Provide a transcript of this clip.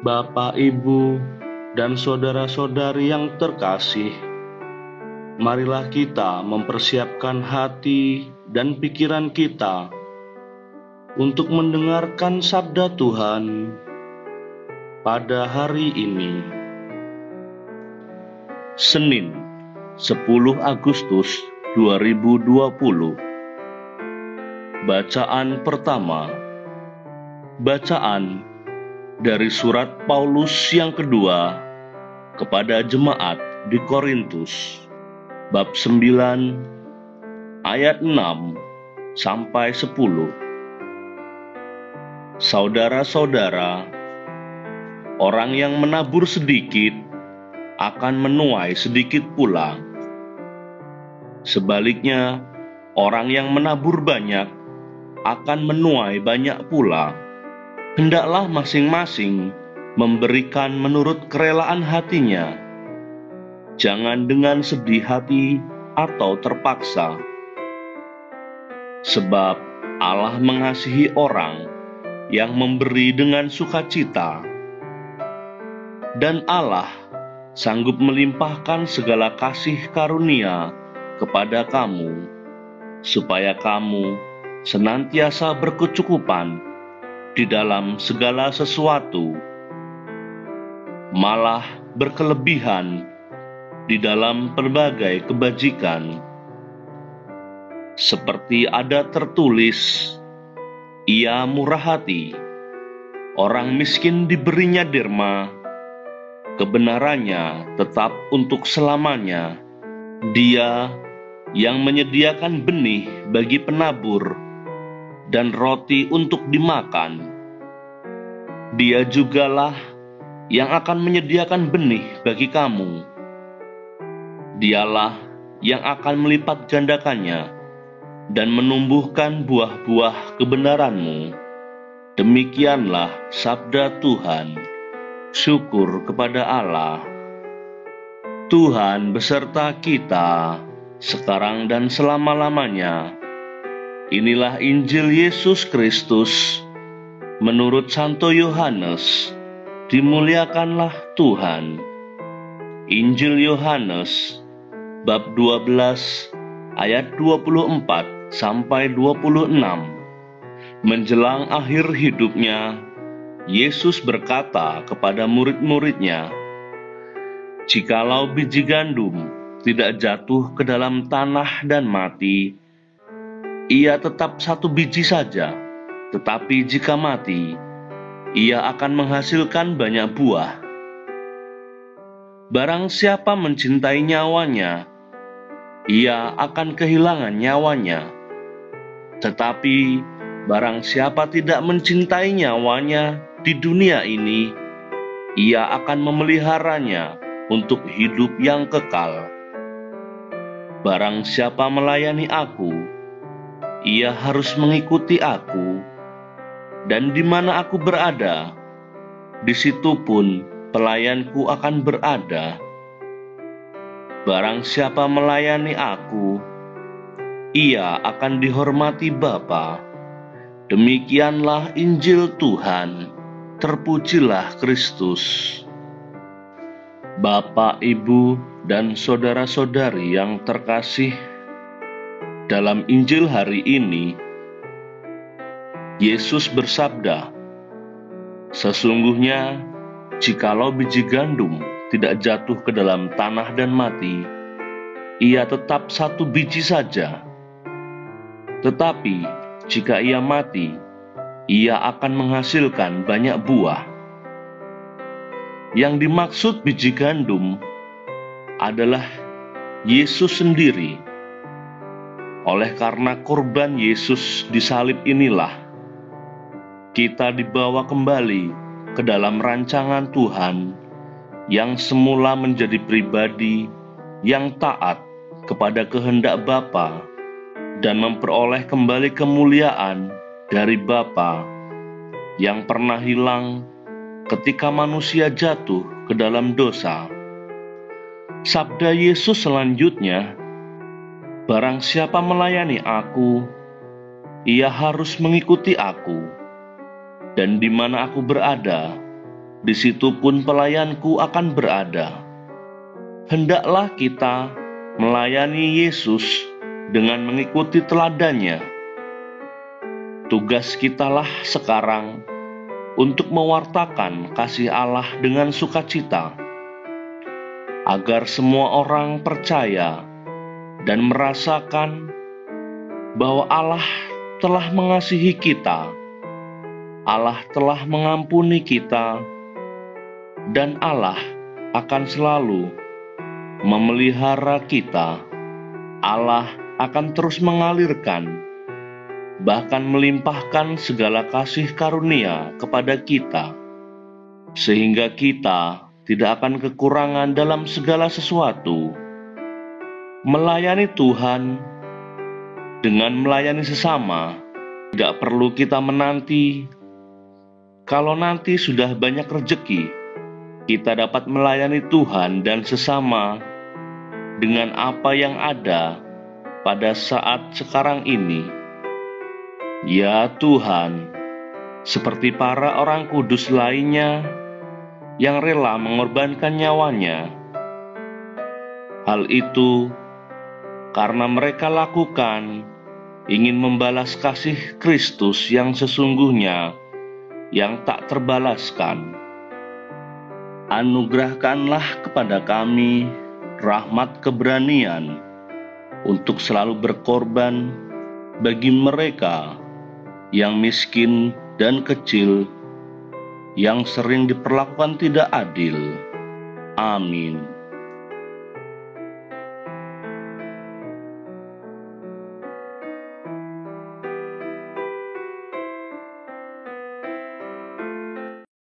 Bapak, Ibu, dan saudara-saudari yang terkasih, marilah kita mempersiapkan hati dan pikiran kita untuk mendengarkan sabda Tuhan pada hari ini. Senin, 10 Agustus 2020. Bacaan pertama. Bacaan dari surat Paulus yang kedua kepada jemaat di Korintus, bab 9 ayat 6 sampai 10. Saudara-saudara, orang yang menabur sedikit akan menuai sedikit pula. Sebaliknya, orang yang menabur banyak akan menuai banyak pula. Hendaklah masing-masing memberikan menurut kerelaan hatinya, jangan dengan sedih hati atau terpaksa. Sebab Allah mengasihi orang yang memberi dengan sukacita, dan Allah sanggup melimpahkan segala kasih karunia kepada kamu, supaya kamu senantiasa berkecukupan di dalam segala sesuatu, malah berkelebihan di dalam berbagai kebajikan. Seperti ada tertulis, ia murah hati, orang miskin diberinya derma, kebenarannya tetap untuk selamanya. Dia yang menyediakan benih bagi penabur dan roti untuk dimakan. Dia jugalah yang akan menyediakan benih bagi kamu. Dialah yang akan melipat gandakannya dan menumbuhkan buah-buah kebenaranmu. Demikianlah sabda Tuhan. Syukur kepada Allah. Tuhan beserta kita sekarang dan selama-lamanya. Inilah Injil Yesus Kristus menurut Santo Yohanes. Dimuliakanlah Tuhan. Injil Yohanes bab 12 ayat 24 sampai 26. Menjelang akhir hidupnya, Yesus berkata kepada murid-muridnya, "Jikalau biji gandum tidak jatuh ke dalam tanah dan mati, ia tetap satu biji saja, tetapi jika mati, ia akan menghasilkan banyak buah. Barang siapa mencintai nyawanya, ia akan kehilangan nyawanya. Tetapi barang siapa tidak mencintai nyawanya di dunia ini, ia akan memeliharanya untuk hidup yang kekal. Barang siapa melayani aku, ia harus mengikuti aku, dan di mana aku berada, di situ pun pelayanku akan berada. Barang siapa melayani aku, ia akan dihormati Bapa." Demikianlah Injil Tuhan. Terpujilah Kristus. Bapak, Ibu, dan saudara-saudari yang terkasih, dalam Injil hari ini, Yesus bersabda, "Sesungguhnya, jikalau biji gandum tidak jatuh ke dalam tanah dan mati, ia tetap satu biji saja. Tetapi jika ia mati, ia akan menghasilkan banyak buah." Yang dimaksud biji gandum adalah Yesus sendiri. Oleh karena korban Yesus di salib inilah, kita dibawa kembali ke dalam rancangan Tuhan yang semula menjadi pribadi yang taat kepada kehendak Bapa dan memperoleh kembali kemuliaan dari Bapa yang pernah hilang ketika manusia jatuh ke dalam dosa. Sabda Yesus selanjutnya Barang siapa melayani aku, ia harus mengikuti aku, dan di mana aku berada, di situ pun pelayanku akan berada. Hendaklah kita melayani Yesus dengan mengikuti teladannya. Tugas kitalah sekarang untuk mewartakan kasih Allah dengan sukacita, agar semua orang percaya dan merasakan bahwa Allah telah mengasihi kita, Allah telah mengampuni kita, dan Allah akan selalu memelihara kita. Allah akan terus mengalirkan, bahkan melimpahkan segala kasih karunia kepada kita, sehingga kita tidak akan kekurangan dalam segala sesuatu. Melayani Tuhan dengan melayani sesama, tidak perlu kita menanti. Kalau nanti sudah banyak rezeki, kita dapat melayani Tuhan dan sesama dengan apa yang ada pada saat sekarang ini. Ya Tuhan, seperti para orang kudus lainnya yang rela mengorbankan nyawanya. Hal itu karena mereka lakukan ingin membalas kasih Kristus yang sesungguhnya, yang tak terbalaskan. Anugerahkanlah kepada kami rahmat keberanian untuk selalu berkorban bagi mereka yang miskin dan kecil, yang sering diperlakukan tidak adil. Amin.